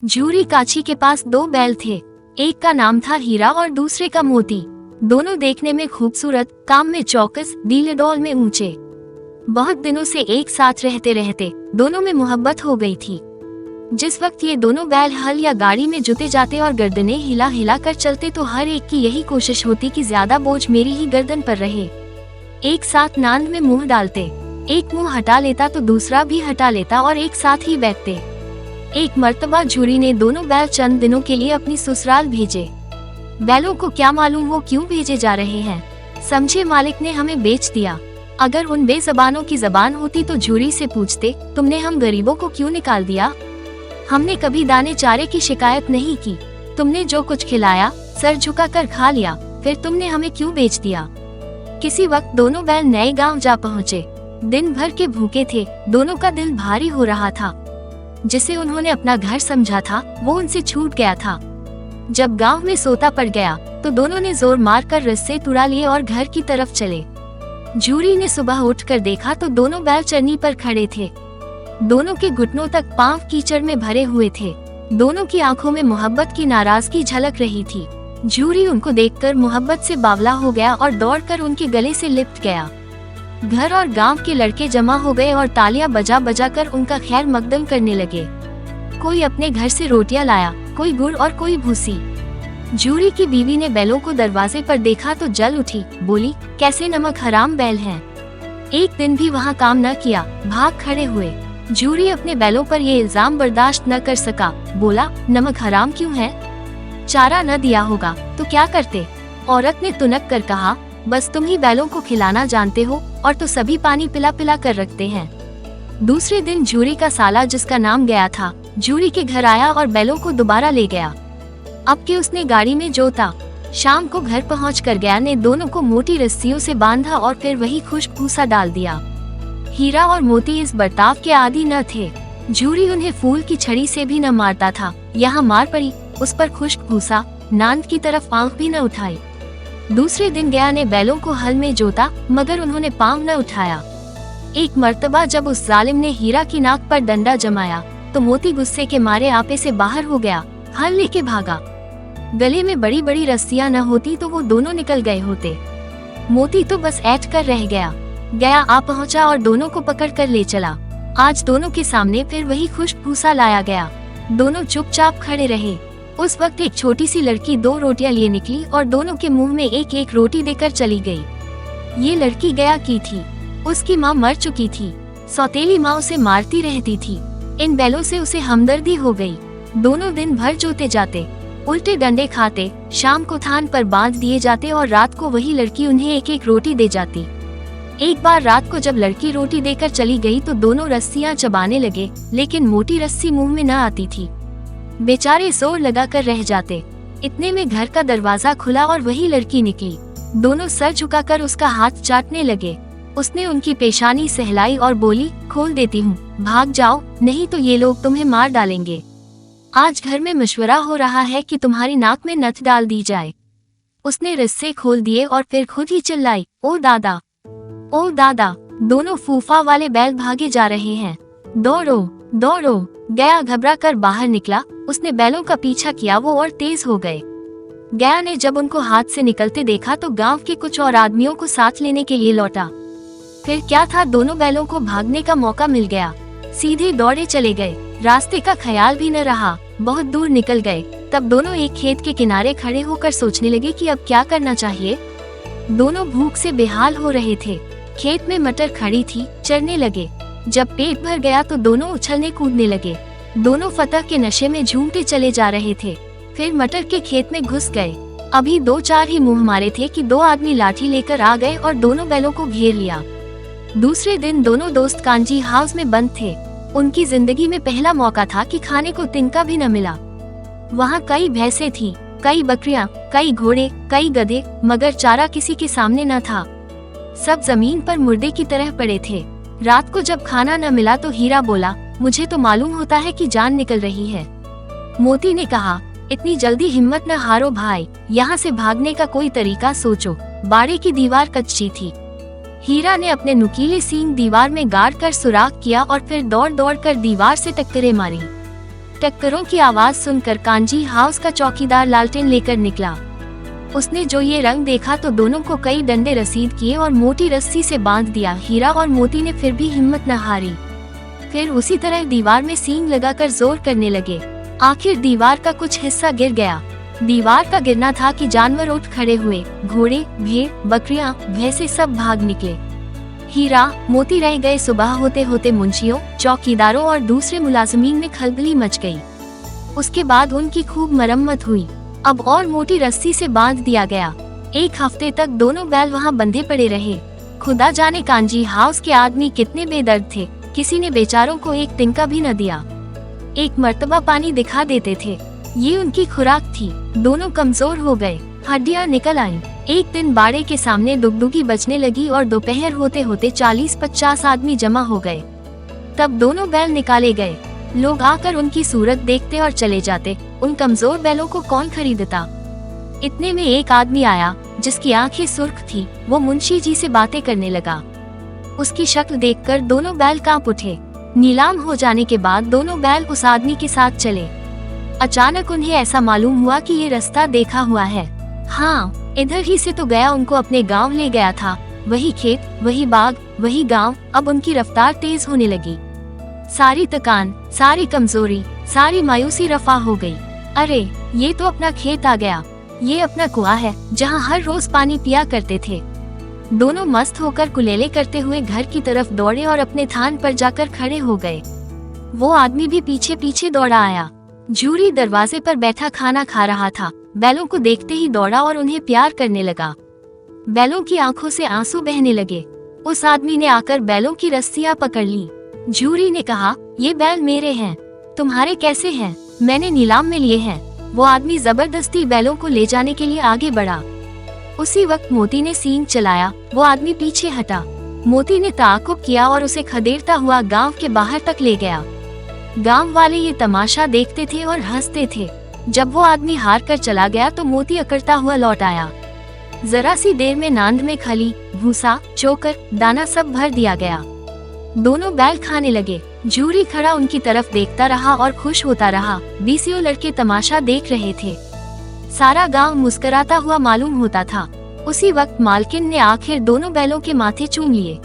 झूरी काछी के पास दो बैल थे। एक का नाम था हीरा और दूसरे का मोती। दोनों देखने में खूबसूरत, काम में चौकस, डील-डौल में ऊंचे। बहुत दिनों से एक साथ रहते रहते दोनों में मोहब्बत हो गई थी। जिस वक्त ये दोनों बैल हल या गाड़ी में जुते जाते और गर्दनें हिला हिला कर चलते तो हर एक की यही कोशिश होती कि ज्यादा बोझ मेरी ही गर्दन पर रहे। एक साथ नांद में मुंह डालते, एक मुंह हटा लेता तो दूसरा भी हटा लेता और एक साथ ही बैठते। एक मर्तबा झूरी ने दोनों बैल चंद दिनों के लिए अपनी ससुराल भेजे। बैलों को क्या मालूम वो क्यों भेजे जा रहे हैं। समझे मालिक ने हमें बेच दिया। अगर उन बेज़बानों की जबान होती तो झूरी से पूछते, तुमने हम गरीबों को क्यों निकाल दिया? हमने कभी दाने चारे की शिकायत नहीं की। तुमने जो कुछ खिलाया सर झुका कर खा लिया, फिर तुमने हमें क्यों बेच दिया? किसी वक्त दोनों बैल नए गांव जा पहुँचे। दिन भर के भूखे थे, दोनों का दिल भारी हो रहा था। जिसे उन्होंने अपना घर समझा था वो उनसे छूट गया था। जब गांव में सोता पड़ गया तो दोनों ने जोर मारकर रस्से तुड़ा लिए और घर की तरफ चले। झूरी ने सुबह उठकर देखा तो दोनों बैल चरनी पर खड़े थे। दोनों के घुटनों तक पांव कीचड़ में भरे हुए थे। दोनों की आंखों में मोहब्बत की नाराजगी झलक रही थी। झूरी उनको देखकर मोहब्बत से बावला हो गया और दौड़कर उनके गले से लिपट गया। घर और गांव के लड़के जमा हो गए और तालियां बजा बजा कर उनका खैर मकदम करने लगे। कोई अपने घर से रोटियां लाया, कोई गुड़ और कोई भूसी। झूरी की बीवी ने बैलों को दरवाजे पर देखा तो जल उठी, बोली, कैसे नमक हराम बैल हैं। एक दिन भी वहाँ काम न किया, भाग खड़े हुए। झूरी अपने बैलों पर ये इल्जाम बर्दाश्त न कर सका, बोला, नमक हराम क्यों है? चारा न दिया होगा तो क्या करते? औरत ने तुनक कर कहा, बस तुम ही बैलों को खिलाना जानते हो और तो सभी पानी पिला पिला कर रखते हैं। दूसरे दिन झूरी का साला, जिसका नाम गया था, झूरी के घर आया और बैलों को दोबारा ले गया। अब के उसने गाड़ी में जोता। शाम को घर पहुंच कर गया ने दोनों को मोटी रस्सियों से बांधा और फिर वही खुश्क भूसा डाल दिया। हीरा और मोती इस बर्ताव के आदी न थे। झूरी उन्हें फूल की छड़ी से भी न मारता था। यहाँ मार पड़ी, उस पर खुश्क भूसा, नांद की तरफ आंख भी न उठाई। दूसरे दिन गया ने बैलों को हल में जोता, मगर उन्होंने पांव न उठाया। एक मर्तबा जब उस जालिम ने हीरा की नाक पर डंडा जमाया तो मोती गुस्से के मारे आपे से बाहर हो गया, हल लेके भागा। गले में बड़ी बड़ी रस्सियां न होती तो वो दोनों निकल गए होते। मोती तो बस ऐठ कर रह गया। गया आ पहुंचा और दोनों को पकड़ कर ले चला। आज दोनों के सामने फिर वही खुश्क भूसा लाया गया। दोनों चुपचाप खड़े रहे। उस वक्त एक छोटी सी लड़की दो रोटियां लिए निकली और दोनों के मुंह में एक एक रोटी देकर चली गई। ये लड़की गया की थी। उसकी माँ मर चुकी थी। सौतेली माँ उसे मारती रहती थी। इन बैलों से उसे हमदर्दी हो गई। दोनों दिन भर जोते जाते, उल्टे डंडे खाते, शाम को थान पर बांध दिए जाते और रात को वही लड़की उन्हें एक एक रोटी दे जाती। एक बार रात को जब लड़की रोटी देकर चली गई तो दोनों रस्सियां चबाने लगे, लेकिन मोटी रस्सी मुंह में न आती थी। बेचारे जोर लगा कर रह जाते। इतने में घर का दरवाजा खुला और वही लड़की निकली। दोनों सर झुकाकर उसका हाथ चाटने लगे। उसने उनकी पेशानी सहलाई और बोली, खोल देती हूँ, भाग जाओ, नहीं तो ये लोग तुम्हें मार डालेंगे। आज घर में मशवरा हो रहा है कि तुम्हारी नाक में नथ डाल दी जाए। उसने रस्से खोल दिए और फिर खुद ही चिल्लाई, ओ दादा, ओ दादा। दोनों फूफा वाले बैल भागे जा रहे हैं। दौड़ो दौड़ो। गया घबरा कर बाहर निकला। उसने बैलों का पीछा किया, वो और तेज हो गए। गया ने जब उनको हाथ से निकलते देखा तो गांव के कुछ और आदमियों को साथ लेने के लिए लौटा। फिर क्या था, दोनों बैलों को भागने का मौका मिल गया। सीधे दौड़े चले गए। रास्ते का ख्याल भी न रहा। बहुत दूर निकल गए। तब दोनों एक खेत के किनारे खड़े होकर सोचने लगे कि अब क्या करना चाहिए। दोनों भूख से बेहाल हो रहे थे। खेत में मटर खड़ी थी, चरने लगे। जब पेट भर गया तो दोनों उछलने कूदने लगे। दोनों फतह के नशे में झूमते चले जा रहे थे। फिर मटर के खेत में घुस गए। अभी दो चार ही मुंह मारे थे कि दो आदमी लाठी लेकर आ गए और दोनों बैलों को घेर लिया। दूसरे दिन दोनों दोस्त कांजी हाउस में बंद थे। उनकी जिंदगी में पहला मौका था कि खाने को तिनका भी न मिला। वहाँ कई भैंसें थी, कई बकरियां, कई घोड़े, कई गधे, मगर चारा किसी के सामने न था। सब जमीन पर मुर्दे की तरह पड़े थे। रात को जब खाना न मिला तो हीरा बोला, मुझे तो मालूम होता है कि जान निकल रही है। मोती ने कहा, इतनी जल्दी हिम्मत न हारो भाई, यहाँ से भागने का कोई तरीका सोचो। बाड़े की दीवार कच्ची थी। हीरा ने अपने नुकीले सींग दीवार में गाड़ कर सुराख किया और फिर दौड़ दौड़ कर दीवार से टक्करें मारी। टक्करों की आवाज सुनकर कांजी हाउस का चौकीदार लालटेन लेकर निकला। उसने जो ये रंग देखा तो दोनों को कई डंडे रसीद किए और मोटी रस्सी से बांध दिया। हीरा और मोती ने फिर भी हिम्मत न हारी। फिर उसी तरह दीवार में सींग लगाकर जोर करने लगे। आखिर दीवार का कुछ हिस्सा गिर गया। दीवार का गिरना था कि जानवर उठ खड़े हुए। घोड़े, भेड़, बकरियां, भैंसे सब भाग निकले। हीरा, मोती रह गए। सुबह होते होते मुंशियों, चौकीदारों और दूसरे मुलाजिमीन में खलबली मच गई। उसके बाद उनकी खूब मरम्मत हुई। अब और मोटी रस्सी से बांध दिया गया। 1 हफ्ते तक दोनों बैल वहां बंधे पड़े रहे। खुदा जाने कांजी हाउस के आदमी कितने बेदर्द थे। किसी ने बेचारों को एक तिनका भी न दिया। एक मर्तबा पानी दिखा देते थे, ये उनकी खुराक थी। दोनों कमजोर हो गए, हड्डियां निकल आईं। एक दिन बाड़े के सामने दुगदुगी बजने लगी और दोपहर होते होते 40-50 आदमी जमा हो गए। तब दोनों बैल निकाले गए। लोग आकर उनकी सूरत देखते और चले जाते। उन कमजोर बैलों को कौन खरीदता। इतने में एक आदमी आया जिसकी आंखें सुर्ख थी। वो मुंशी जी से बातें करने लगा। उसकी शक्ल देखकर दोनों बैल कांप उठे। नीलाम हो जाने के बाद दोनों बैल उस आदमी के साथ चले। अचानक उन्हें ऐसा मालूम हुआ कि ये रास्ता देखा हुआ है। हाँ, इधर ही से तो गया, उनको अपने गांव ले गया था। वही खेत, वही बाग, वही गांव। अब उनकी रफ्तार तेज होने लगी। सारी थकान, सारी कमजोरी, सारी मायूसी रफा हो गई। अरे, ये तो अपना खेत आ गया। ये अपना कुआं है जहाँ हर रोज पानी पिया करते थे। दोनों मस्त होकर कुलेले करते हुए घर की तरफ दौड़े और अपने थान पर जाकर खड़े हो गए। वो आदमी भी पीछे पीछे दौड़ा आया। जूरी दरवाजे पर बैठा खाना खा रहा था। बैलों को देखते ही दौड़ा और उन्हें प्यार करने लगा। बैलों की आंखों से आंसू बहने लगे। उस आदमी ने आकर बैलों की रस्सियां पकड़ ली। जूरी ने कहा, ये बैल मेरे हैं। तुम्हारे कैसे हैं? मैंने नीलाम में लिए हैं। वो आदमी जबरदस्ती बैलों को ले जाने के लिए आगे बढ़ा। उसी वक्त मोती ने सींग चलाया। वो आदमी पीछे हटा। मोती ने ताक़ुब किया और उसे खदेड़ता हुआ गांव के बाहर तक ले गया। गांव वाले ये तमाशा देखते थे और हंसते थे। जब वो आदमी हार कर चला गया तो मोती अकड़ता हुआ लौट आया। जरा सी देर में नांद में खली, भूसा, चोकर, दाना सब भर दिया गया। दोनों बैल खाने लगे। जूरी खड़ा उनकी तरफ देखता रहा और खुश होता रहा। 20 लड़के तमाशा देख रहे थे। सारा गांव मुस्कुराता हुआ मालूम होता था। उसी वक्त मालकिन ने आखिर दोनों बैलों के माथे चूम लिए।